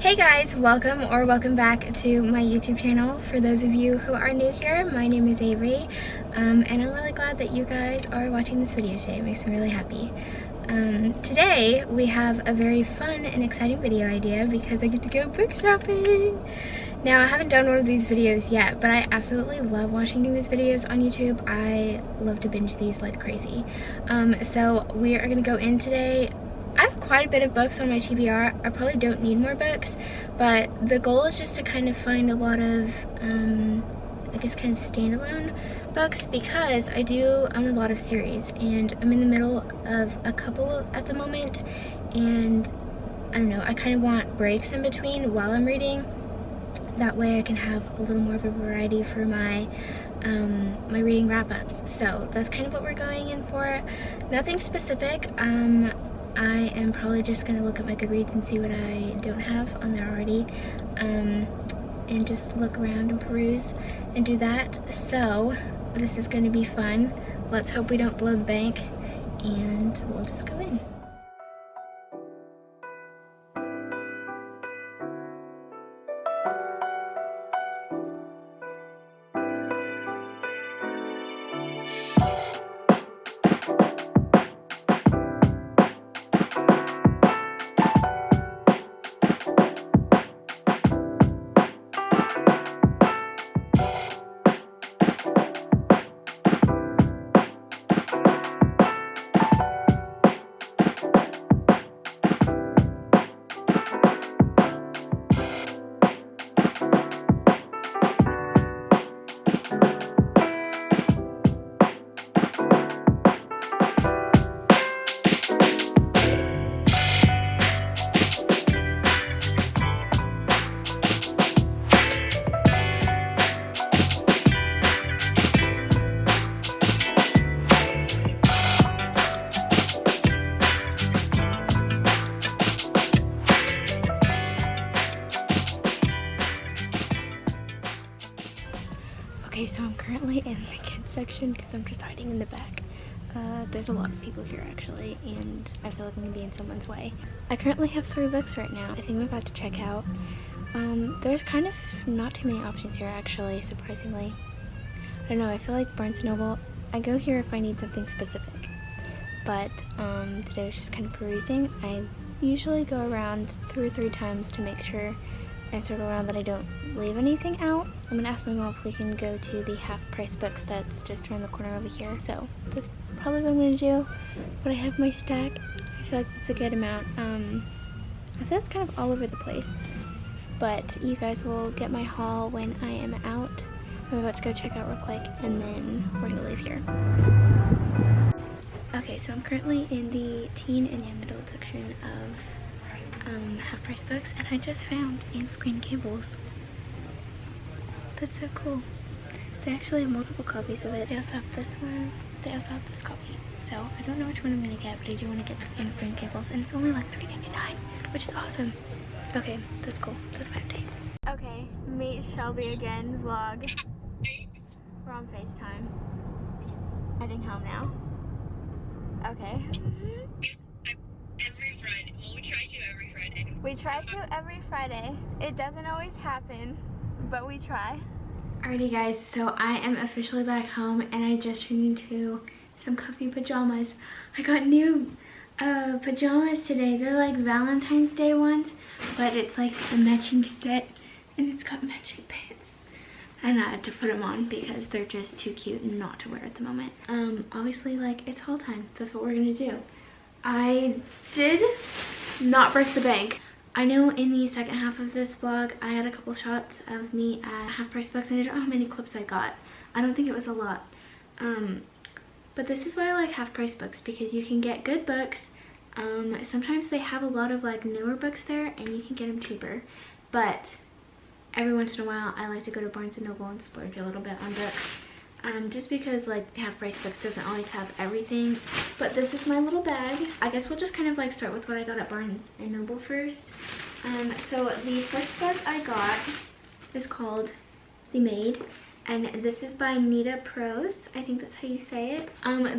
Hey guys, welcome back to my YouTube channel. For those of you who are new here, my name is Avery, and I'm really glad that you guys are watching this video today. It makes me really happy. Today we have a very fun and exciting video idea because I get to go book shopping. Now, I haven't done one of these videos yet, but I absolutely love watching these videos on YouTube. I love to binge these like crazy. So we are gonna go in today. I have quite a bit of books on my TBR. I probably don't need more books, but the goal is just to kind of find a lot of, I guess, kind of standalone books because I do own a lot of series and I'm in the middle of a couple at the moment, and I don't know, I kind of want breaks in between while I'm reading. That way I can have a little more of a variety for my my reading wrap-ups. So that's kind of what we're going in for. Nothing specific. I am probably just going to look at my Goodreads and see what I don't have on there already, and just look around and peruse and do that. So this is going to be fun. Let's hope we don't blow the bank, and we'll just go in. Okay, so I'm currently in the kids section because I'm just hiding in the back. There's a lot of people here actually, and I feel like I'm gonna be in someone's way. I currently have 3 books right now. I think I'm about to check out. There's kind of not too many options here actually, surprisingly. I don't know, I feel like Barnes & Noble, I go here if I need something specific. But today was just kind of perusing. I usually go around 2 or 3 times to make sure and circle around that I don't leave anything out. I'm gonna ask my mom if we can go to the half price books that's just around the corner over here. So that's probably what I'm gonna do. But I have my stack. I feel like that's a good amount. I feel it's kind of all over the place. But you guys will get my haul when I am out. I'm about to go check out real quick and then we're gonna leave here. Okay, so I'm currently in the teen and young adult section of half price books, and I just found Anne of Green Gables. That's so cool. They actually have multiple copies of it. They also have this one. They also have this copy. So I don't know which one I'm gonna get, but I do want to get the Anne of Green Gables, and it's only like $3.99, which is awesome. Okay, that's cool. That's my update. Okay, meet Shelby again vlog. We're on FaceTime. Heading home now. Okay. Every Friday. Well, we try to every Friday. We try to every Friday. It doesn't always happen, but we try. Alrighty guys, so I am officially back home and I just turned into some comfy pajamas. I got new pajamas today. They're like Valentine's Day ones, but it's like the matching set and it's got matching pants. And I had to put them on because they're just too cute not to wear at the moment. Obviously, like, it's haul time. That's what we're gonna do. I did not break the bank. I know in the second half of this vlog, I had a couple shots of me at half price books, and I don't know how many clips I got. I don't think it was a lot. But this is why I like half price books, because you can get good books. Sometimes they have a lot of like newer books there, and you can get them cheaper. But every once in a while, I like to go to Barnes & Noble and splurge a little bit on books. Just because like half price books doesn't always have everything. But this is my little bag. I guess we'll just kind of like start with what I got at Barnes & Noble first. So the first book I got is called The Maid, and this is by Nita Prose. I think that's how you say it.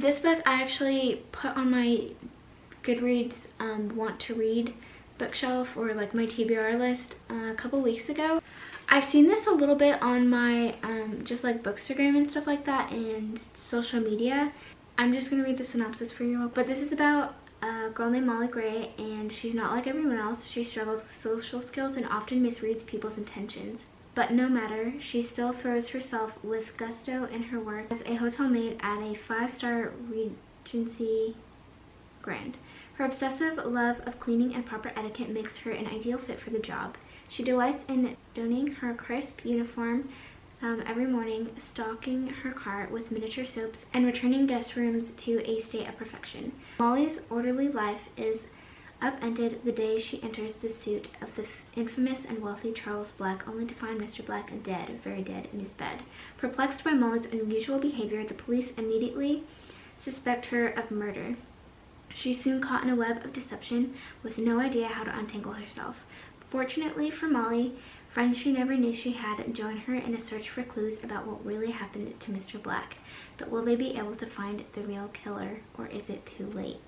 This book I actually put on my Goodreads want to read bookshelf or like my TBR list a couple weeks ago. I've seen this a little bit on my just like Bookstagram and stuff like that and social media. I'm just gonna read the synopsis for you all. But this is about a girl named Molly Gray, and she's not like everyone else. She struggles with social skills and often misreads people's intentions. But no matter, she still throws herself with gusto in her work as a hotel maid at a 5-star Regency Grand. Her obsessive love of cleaning and proper etiquette makes her an ideal fit for the job. She delights in donning her crisp uniform every morning, stocking her cart with miniature soaps, and returning guest rooms to a state of perfection. Molly's orderly life is upended the day she enters the suite of the infamous and wealthy Charles Black, only to find Mr. Black dead, very dead, in his bed. Perplexed by Molly's unusual behavior, the police immediately suspect her of murder. She's soon caught in a web of deception with no idea how to untangle herself. Fortunately for Molly, friends she never knew she had join her in a search for clues about what really happened to Mr. Black. But will they be able to find the real killer, or is it too late?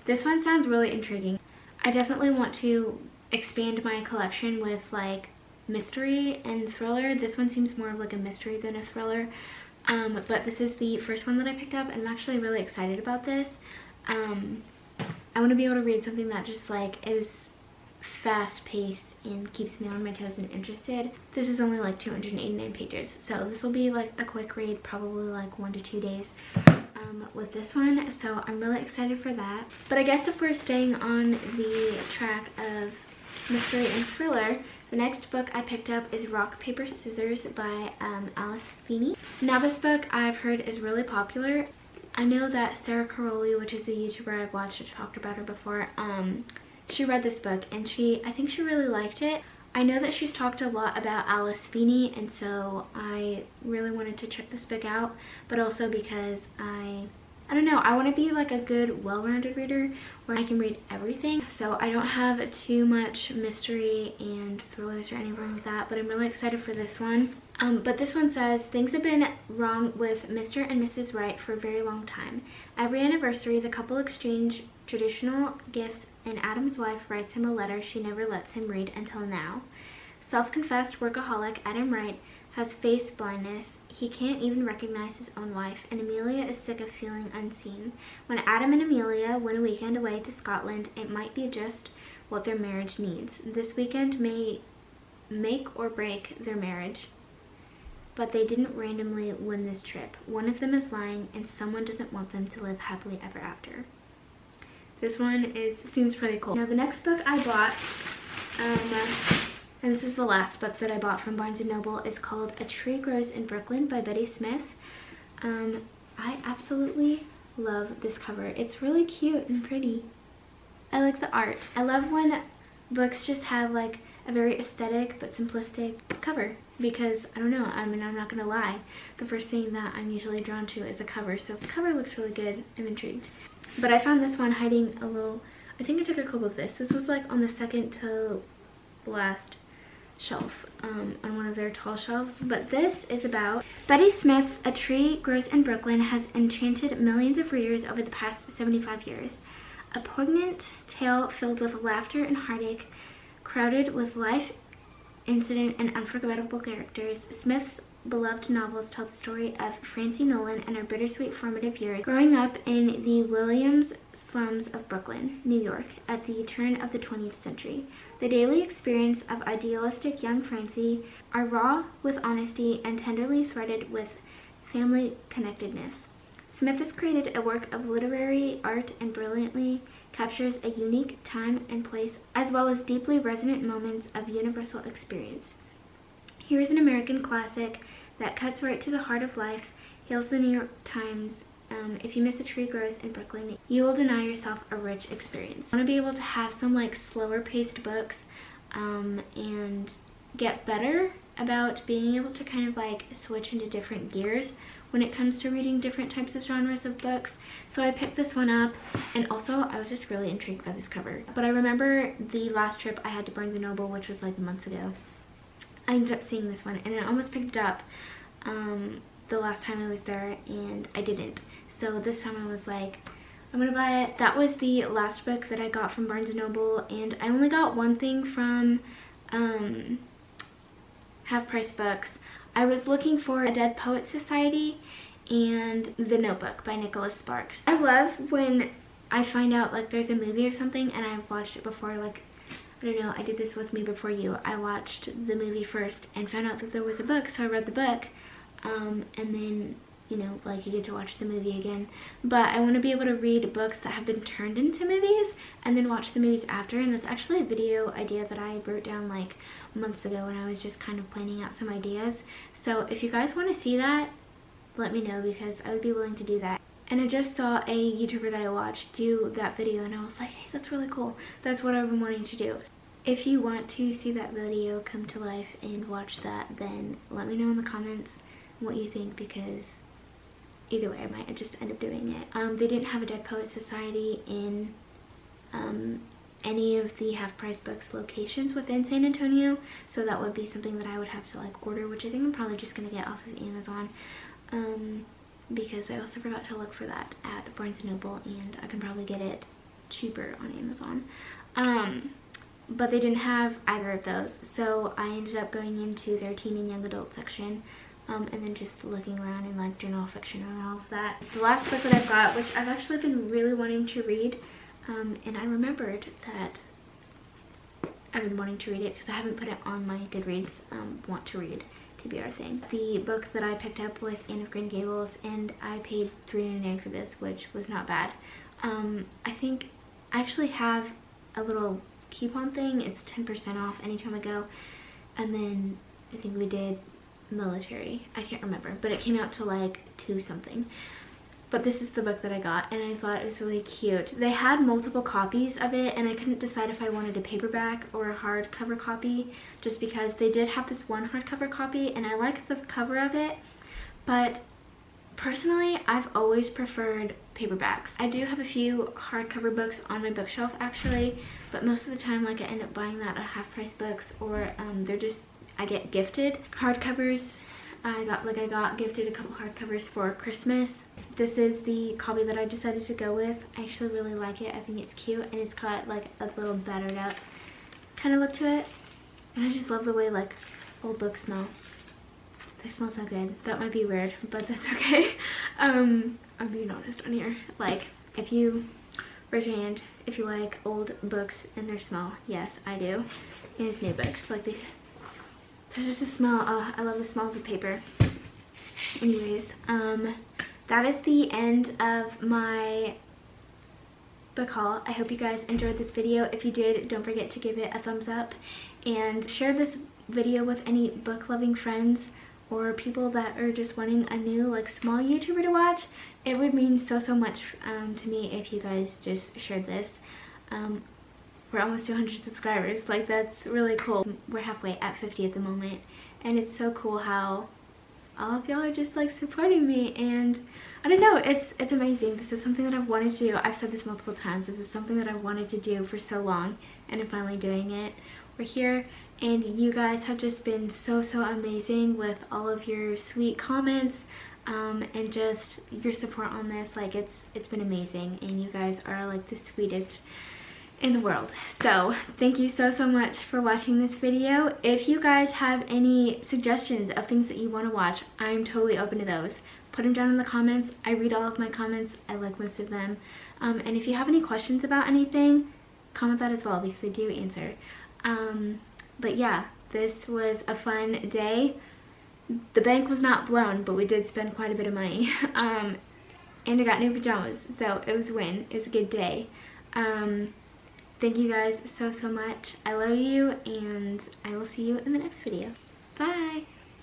This one sounds really intriguing. I definitely want to expand my collection with like mystery and thriller. This one seems more of like a mystery than a thriller. But this is the first one that I picked up, and I'm actually really excited about this. I want to be able to read something that just like is fast-paced and keeps me on my toes and interested. This is only like 289 pages, so this will be like a quick read, probably like 1 to 2 days with this one, so I'm really excited for that. But I guess if we're staying on the track of mystery and thriller, the next book I picked up is Rock, Paper, Scissors by Alice Feeney. Now this book I've heard is really popular. I know that Sarah Caroli, which is a YouTuber I've watched, I've talked about her before, she read this book and I think she really liked it. I know that she's talked a lot about Alice Feeney, and so I really wanted to check this book out, but also because I don't know, I want to be like a good, well-rounded reader where I can read everything. So I don't have too much mystery and thrillers or anything like that, but I'm really excited for this one. But this one says, things have been wrong with Mr. and Mrs. Wright for a very long time. Every anniversary, the couple exchange traditional gifts, and Adam's wife writes him a letter she never lets him read until now. Self-confessed workaholic Adam Wright has face blindness. He can't even recognize his own wife, and Amelia is sick of feeling unseen. When Adam and Amelia went a weekend away to Scotland, it might be just what their marriage needs. This weekend may make or break their marriage, but they didn't randomly win this trip. One of them is lying, and someone doesn't want them to live happily ever after. This one seems pretty cool. Now the next book I bought, and this is the last book that I bought from Barnes & Noble, is called A Tree Grows in Brooklyn by Betty Smith. I absolutely love this cover. It's really cute and pretty. I like the art. I love when books just have like a very aesthetic but simplistic cover, because I don't know, I mean, I'm not gonna lie, the first thing that I'm usually drawn to is a cover, so if the cover looks really good, I'm intrigued. But I found this one hiding a little, I think I took a clip of this. This was like on the second to last shelf on one of their tall shelves. But this is about Betty Smith's A Tree Grows in Brooklyn has enchanted millions of readers over the past 75 years. A poignant tale filled with laughter and heartache, crowded with life, incident, and unforgettable characters. Smith's beloved novels tell the story of Francie Nolan and her bittersweet formative years growing up in the Williams slums of Brooklyn, New York, at the turn of the 20th century. The daily experience of idealistic young Francie are raw with honesty and tenderly threaded with family connectedness. Smith has created a work of literary art and brilliantly captures a unique time and place, as well as deeply resonant moments of universal experience. Here is an American classic that cuts right to the heart of life, hails the New York Times. If you miss A Tree Grows in Brooklyn, you will deny yourself a rich experience. I want to be able to have some like slower paced books and get better about being able to kind of like switch into different gears when it comes to reading different types of genres of books. So I picked this one up, and also I was just really intrigued by this cover. But I remember the last trip I had to Barnes & Noble, which was like months ago, I ended up seeing this one, and I almost picked it up the last time I was there, and I didn't. So this time I was like, I'm gonna buy it. That was the last book that I got from Barnes & Noble, and I only got one thing from Half Price Books. I was looking for A Dead Poets Society and The Notebook by Nicholas Sparks. I love when I find out like there's a movie or something and I've watched it before. Like, I don't know, I did this with Me Before You. I watched the movie first and found out that there was a book, so I read the book, and then, you know, like, you get to watch the movie again. But I want to be able to read books that have been turned into movies and then watch the movies after, and that's actually a video idea that I wrote down like months ago when I was just kind of planning out some ideas. So if you guys want to see that, let me know, because I would be willing to do that. And I just saw a YouTuber that I watched do that video, and I was like, hey, that's really cool. That's what I've been wanting to do. If you want to see that video come to life and watch that, then let me know in the comments what you think, because either way, I might just end up doing it. They didn't have a Dead Poets Society in any of the Half Price Books locations within San Antonio, so that would be something that I would have to like order, which I think I'm probably just gonna get off of Amazon, because I also forgot to look for that at Barnes & Noble, and I can probably get it cheaper on Amazon. But they didn't have either of those, so I ended up going into their teen and young adult section, and then just looking around in like general fiction and all of that. The last book that I've got, which I've actually been really wanting to read, and I remembered that I've been wanting to read it because I haven't put it on my Goodreads want to read TBR thing. The book that I picked up was Anne of Green Gables, and I paid $3.99 for this, which was not bad. I think I actually have a little coupon thing. It's 10% off anytime I go, and then I think we did military. I can't remember, but it came out to like $2 something. But this is the book that I got, and I thought it was really cute. They had multiple copies of it, and I couldn't decide if I wanted a paperback or a hardcover copy, just because they did have this one hardcover copy, and I like the cover of it, but personally, I've always preferred paperbacks. I do have a few hardcover books on my bookshelf actually, but most of the time, like, I end up buying that at Half Price Books, or they're just, I get gifted hardcovers. I got gifted a couple hardcovers for Christmas. This is the copy that I decided to go with. I actually really like it. I think it's cute, and it's got like a little battered up kind of look to it. And I just love the way like old books smell. They smell so good. That might be weird, but that's okay. I'm being honest on here. Like, if you raise your hand if you like old books and their smell. Yes, I do. And new books. Like, there's just a smell. Oh, I love the smell of the paper. Anyways, that is the end of my book haul. I hope you guys enjoyed this video. If you did, don't forget to give it a thumbs up and share this video with any book loving friends or people that are just wanting a new like small YouTuber to watch. It would mean so much to me if you guys just shared this. We're almost 200 subscribers. Like, that's really cool. We're halfway at 50 at the moment, and it's so cool how all of y'all are just like supporting me, and I don't know, it's amazing. This is something that I've wanted to do. I've said this multiple times. This is something that I've wanted to do for so long, and I'm finally doing it. We're here, and you guys have just been so amazing with all of your sweet comments, and just your support on this. Like, it's been amazing, and you guys are like the sweetest in the world. So thank you so much for watching this video. If you guys have any suggestions of things that you want to watch, I'm totally open to those. Put them down in the comments. I read all of my comments. I like most of them. And if you have any questions about anything, comment that as well, because I do answer. But yeah, this was a fun day. The bank was not blown, but we did spend quite a bit of money. And I got new pajamas, so it was a win. It was a good day. Thank you guys so much. I love you, and I will see you in the next video. Bye!